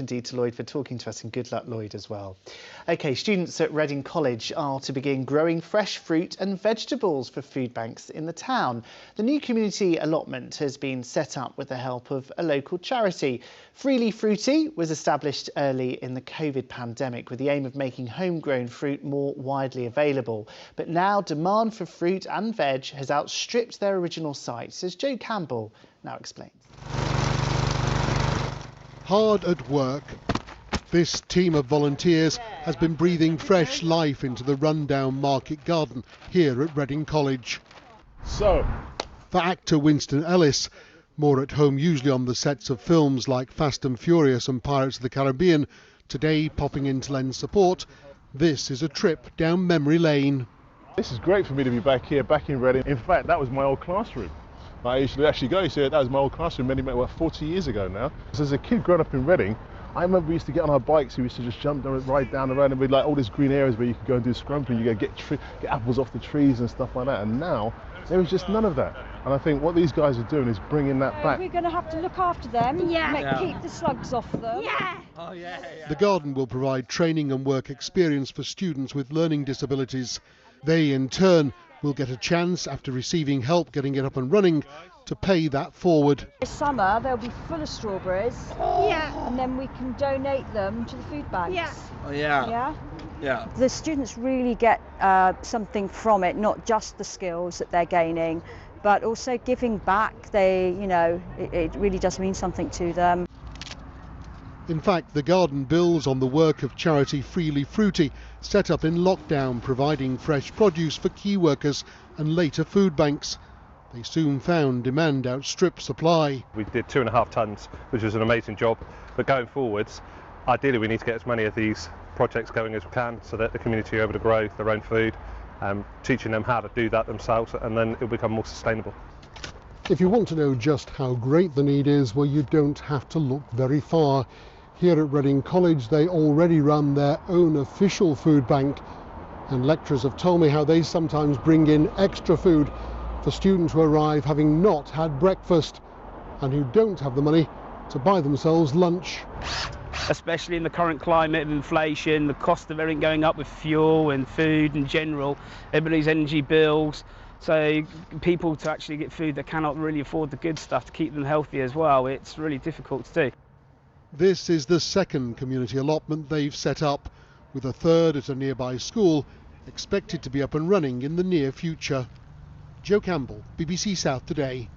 Indeed to Lloyd for talking to us, and good luck, Lloyd, as well. OK, students at Reading College are to begin growing fresh fruit and vegetables for food banks in the town. The new community allotment has been set up with the help of a local charity. Freely Fruity was established early in the COVID pandemic with the aim of making homegrown fruit more widely available. But now demand for fruit and veg has outstripped their original site, as Joe Campbell now explains. Hard at work, this team of volunteers has been breathing fresh life into the rundown market garden here at Reading College. For actor Winston Ellis, more at home usually on the sets of films like Fast and Furious and Pirates of the Caribbean, today popping in to lend support, this is a trip down memory lane. This is great for me to be back here, back in Reading. In fact, that was my old classroom. I used to actually go, so that was my old classroom well, 40 years ago now. So as a kid growing up in Reading, I remember we used to get on our bikes, we used to just jump right down the road, and we'd like all these green areas where you could go and do scrumping, you go get apples off the trees and stuff like that. And now there is just none of that. And I think what these guys are doing is bringing that back. We're going to have to look after them, keep the slugs off them. The garden will provide training and work experience for students with learning disabilities. They in turn will get a chance, after receiving help getting it up and running, to pay that forward. This summer they'll be full of strawberries, and then we can donate them to the food banks. The students really get something from it, not just the skills that they're gaining, but also giving back. It really does mean something to them. In fact, the garden builds on the work of charity Freely Fruity, set up in lockdown, providing fresh produce for key workers and later food banks. They soon found demand outstrip supply. We did 2.5 tonnes, which was an amazing job. But going forwards, ideally we need to get as many of these projects going as we can, so that the community are able to grow their own food, teaching them how to do that themselves, and then it'll become more sustainable. If you want to know just how great the need is, well, you don't have to look very far. Here at Reading College, they already run their own official food bank, and lecturers have told me how they sometimes bring in extra food for students who arrive having not had breakfast and who don't have the money to buy themselves lunch. Especially in the current climate of inflation, the cost of everything going up with fuel and food in general, everybody's energy bills. So people to actually get food that cannot really afford the good stuff to keep them healthy as well, it's really difficult to do. This is the second community allotment they've set up, with a third at a nearby school expected to be up and running in the near future. Joe Campbell, BBC South Today.